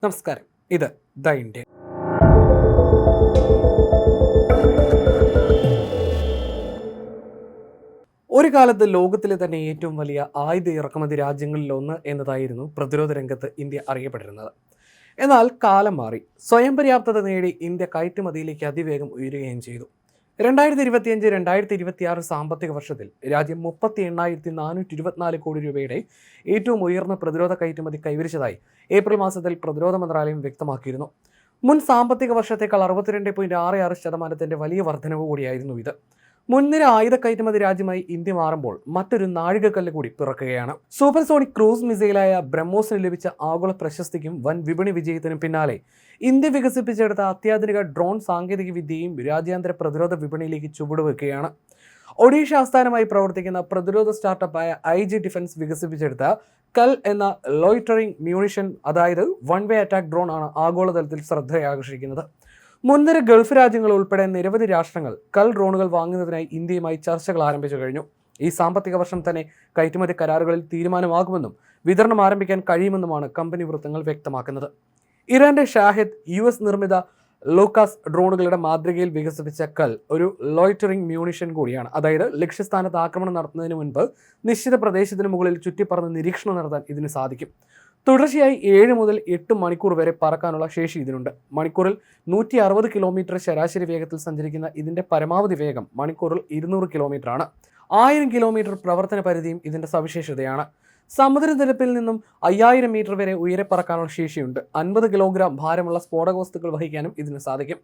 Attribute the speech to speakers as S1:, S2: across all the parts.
S1: നമസ്കാരം. ഇത് the Indian. ഒരു കാലത്ത് ലോകത്തിലെ തന്നെ ഏറ്റവും വലിയ ആയുധ ഇറക്കുമതി രാജ്യങ്ങളിലൊന്ന് എന്നതായിരുന്നു പ്രതിരോധ രംഗത്ത് ഇന്ത്യ അറിയപ്പെട്ടിരുന്നത്. എന്നാൽ കാലം മാറി. സ്വയം പര്യാപ്തത നേടി ഇന്ത്യ കയറ്റുമതിയിലേക്ക് അതിവേഗം ഉയരുകയും ചെയ്തു. 2025-2026 സാമ്പത്തിക വർഷത്തിൽ രാജ്യം 38,424 കോടി രൂപയുടെ ഏറ്റവും ഉയർന്ന പ്രതിരോധ കയറ്റുമതി കൈവരിച്ചതായി ഏപ്രിൽ മാസത്തിൽ പ്രതിരോധ മന്ത്രാലയം വ്യക്തമാക്കിയിരുന്നു. മുൻ സാമ്പത്തിക വർഷത്തേക്കാൾ 62.66% വലിയ വർധനവ് കൂടിയായിരുന്നു ഇത്. മുൻനിര ആയുധ കയറ്റുമതി രാജ്യമായി ഇന്ത്യ മാറുമ്പോൾ മറ്റൊരു നാഴികക്കല്ല് കൂടി പിറക്കുകയാണ്. സൂപ്പർസോണിക് ക്രൂസ് മിസൈലായ ബ്രഹ്മോസിന് ലഭിച്ച ആഗോള പ്രശസ്തിക്കും വൻ വിപണി വിജയത്തിനും പിന്നാലെ ഇന്ത്യ വികസിപ്പിച്ചെടുത്ത അത്യാധുനിക ഡ്രോൺ സാങ്കേതിക വിദ്യയും രാജ്യാന്തര പ്രതിരോധ വിപണിയിലേക്ക് ചുവടുവെക്കുകയാണ്. ഒഡീഷ ആസ്ഥാനമായി പ്രവർത്തിക്കുന്ന പ്രതിരോധ സ്റ്റാർട്ടപ്പായ IG ഡിഫൻസ് വികസിപ്പിച്ചെടുത്ത കൽ എന്ന ലോയിറ്ററിംഗ് മ്യൂണിഷൻ, അതായത് വൺ വേ അറ്റാക്ക് ഡ്രോൺ ആണ് ആഗോളതലത്തിൽ ശ്രദ്ധയാകർഷിക്കുന്നത്. മുൻനിര ഗൾഫ് രാജ്യങ്ങൾ ഉൾപ്പെടെ നിരവധി രാഷ്ട്രങ്ങൾ കൽ ഡ്രോണുകൾ വാങ്ങുന്നതിനായി ഇന്ത്യയുമായി ചർച്ചകൾ ആരംഭിച്ചു കഴിഞ്ഞു. ഈ സാമ്പത്തിക വർഷം തന്നെ കയറ്റുമതി കരാറുകളിൽ തീരുമാനമാകുമെന്നും വിതരണം ആരംഭിക്കാൻ കഴിയുമെന്നുമാണ് കമ്പനി വൃത്തങ്ങൾ വ്യക്തമാക്കുന്നത്. ഇറാന്റെ ഷാഹിദ് US നിർമ്മിത ലോക്കാസ് ഡ്രോണുകളുടെ മാതൃകയിൽ വികസിപ്പിച്ച കൽ ഒരു ലോയിറ്ററിംഗ് മ്യൂണിഷൻ കൂടിയാണ്. അതായത് ലക്ഷ്യസ്ഥാനത്ത് ആക്രമണം നടത്തുന്നതിന് മുൻപ് നിശ്ചിത പ്രദേശത്തിന് മുകളിൽ ചുറ്റിപ്പറന്ന് നിരീക്ഷണം നടത്താൻ ഇതിന് സാധിക്കും. തുടർച്ചയായി 7 മുതൽ 8 മണിക്കൂർ വരെ പറക്കാനുള്ള ശേഷി ഇതിനുണ്ട്. മണിക്കൂറിൽ 160 കിലോമീറ്റർ ശരാശരി വേഗത്തിൽ സഞ്ചരിക്കുന്ന ഇതിന്റെ പരമാവധി വേഗം മണിക്കൂറിൽ 200 കിലോമീറ്റർ ആണ്. 1000 കിലോമീറ്റർ പ്രവർത്തന പരിധിയും ഇതിന്റെ സവിശേഷതയാണ്. സമുദ്രനിരപ്പിൽ നിന്നും 5000 മീറ്റർ വരെ ഉയരെ പറക്കാനുള്ള ശേഷിയുണ്ട്. 50 കിലോഗ്രാം ഭാരമുള്ള സ്ഫോടക വസ്തുക്കൾ വഹിക്കാനും ഇതിന് സാധിക്കും.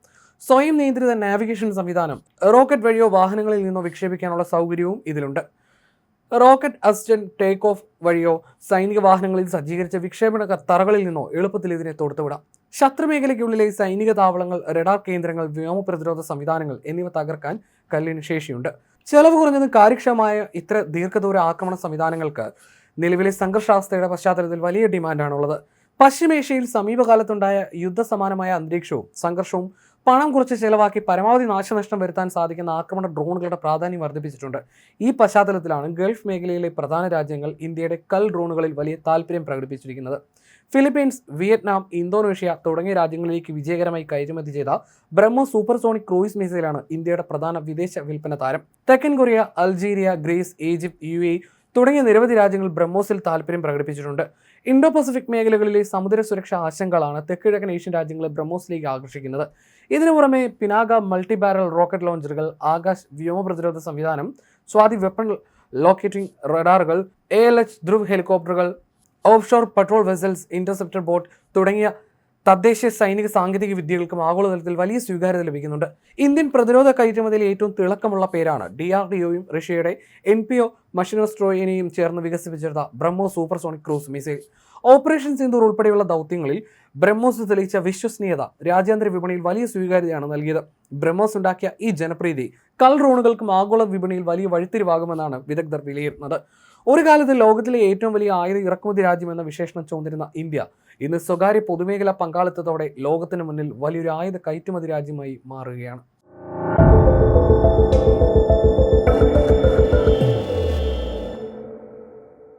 S1: സ്വയം നിയന്ത്രിത നാവിഗേഷൻ സംവിധാനം, റോക്കറ്റ് വഴിയോ വാഹനങ്ങളിൽ നിന്നോ വിക്ഷേപിക്കാനുള്ള സൗകര്യവും ഇതിലുണ്ട്. റോക്കറ്റ് അസിസ്റ്റന്റ് ടേക്ക് ഓഫ് വഴിയോ സൈനിക വാഹനങ്ങളിൽ സജ്ജീകരിച്ച വിക്ഷേപണ തറകളിൽ നിന്നോ എളുപ്പത്തിൽ ഇതിനെ തൊടുത്തുവിടാം. ശത്രുമേഖലയ്ക്കുള്ളിലെ സൈനിക താവളങ്ങൾ, റഡാർ കേന്ദ്രങ്ങൾ, വ്യോമ പ്രതിരോധ സംവിധാനങ്ങൾ എന്നിവ തകർക്കാൻ കല്ലിന് ശേഷിയുണ്ട്. ചെലവ് കുറഞ്ഞതും കാര്യക്ഷമമായ ഇത്ര ദീർഘദൂര ആക്രമണ സംവിധാനങ്ങൾക്ക് നിലവിലെ സംഘർഷാവസ്ഥയുടെ പശ്ചാത്തലത്തിൽ വലിയ ഡിമാൻഡാണുള്ളത്. പശ്ചിമേഷ്യയിൽ സമീപകാലത്തുണ്ടായ യുദ്ധസമാനമായ അന്തരീക്ഷവും സംഘർഷവും പണം കുറച്ച് ചെലവാക്കി പരമാവധി നാശനഷ്ടം വരുത്താൻ സാധിക്കുന്ന ആക്രമണ ഡ്രോണുകളുടെ പ്രാധാന്യം വർദ്ധിപ്പിച്ചിട്ടുണ്ട്. ഈ പശ്ചാത്തലത്തിലാണ് ഗൾഫ് മേഖലയിലെ പ്രധാന രാജ്യങ്ങൾ ഇന്ത്യയുടെ കൽ ഡ്രോണുകളിൽ വലിയ താല്പര്യം പ്രകടിപ്പിച്ചിരിക്കുന്നത്. ഫിലിപ്പീൻസ്, വിയറ്റ്നാം, ഇന്തോനേഷ്യ തുടങ്ങിയ രാജ്യങ്ങളിലേക്ക് വിജയകരമായി കയറ്റുമതി ചെയ്ത ബ്രഹ്മോസ് സൂപ്പർസോണിക് ക്രൂയിസ് മിസൈലാണ് ഇന്ത്യയുടെ പ്രധാന വിദേശ വിൽപ്പന താരം. തെക്കൻ Korea, Algeria, Greece, Egypt, UAE തുടങ്ങിയ നിരവധി രാജ്യങ്ങൾ ബ്രഹ്മോസിൽ താല്പര്യം പ്രകടിപ്പിച്ചിട്ടുണ്ട്. ഇൻഡോ പസഫിക് മേഖലകളിലെ സമുദ്ര സുരക്ഷാ ആശങ്കകളാണ് തെക്കുകിഴക്കൻ ഏഷ്യൻ രാജ്യങ്ങളെ ബ്രഹ്മോസിലേക്ക് ആകർഷിക്കുന്നത്. ഇതിനു പുറമെ പിനാക മൾട്ടി ബാരൽ റോക്കറ്റ് ലോഞ്ചറുകൾ, ആകാശ് വ്യോമ പ്രതിരോധ സംവിധാനം, സ്വാതി വെപ്പൺ ലോക്കേറ്റിംഗ് റഡാറുകൾ, ALH ധ്രുവ് ഹെലികോപ്റ്ററുകൾ, offshore patrol vessels, interceptor boat തുടങ്ങിയ തദ്ദേശീയ സൈനിക സാങ്കേതിക വിദ്യകൾക്കും ആഗോളതലത്തിൽ വലിയ സ്വീകാര്യത ലഭിക്കുന്നുണ്ട്. ഇന്ത്യൻ പ്രതിരോധ കയറ്റുമതിയിൽ ഏറ്റവും തിളക്കമുള്ള പേരാണ് DRDOയും റഷ്യയുടെ NPO മഷിനോസ്ട്രോയിനെയും ചേർന്ന് വികസിപ്പിച്ചെടുത്ത BrahMos supersonic cruise missile. Operation Sindoor ഉൾപ്പെടെയുള്ള ദൗത്യങ്ങളിൽ ബ്രഹ്മോസ് തെളിയിച്ച വിശ്വസനീയത രാജ്യാന്തര വിപണിയിൽ വലിയ സ്വീകാര്യതയാണ് നൽകിയത്. ബ്രഹ്മോസ് ഉണ്ടാക്കിയ ഈ ജനപ്രീതി കൽ ഡ്രോണുകൾക്കും ആഗോള വിപണിയിൽ വലിയ വഴിത്തിരിവാകുമെന്നാണ് വിദഗ്ധർ വിലയിരുത്തുന്നത്. ഒരു കാലത്ത് ലോകത്തിലെ ഏറ്റവും വലിയ ആയുധ ഇറക്കുമതി രാജ്യം എന്ന വിശേഷണം ചോന്നിരുന്ന ഇന്ത്യ ഇന്ന് സ്വകാര്യ പൊതുമേഖലാ പങ്കാളിത്തത്തോടെ ലോകത്തിന് മുന്നിൽ വലിയൊരു ആയുധ കയറ്റുമതി രാജ്യമായി മാറുകയാണ്.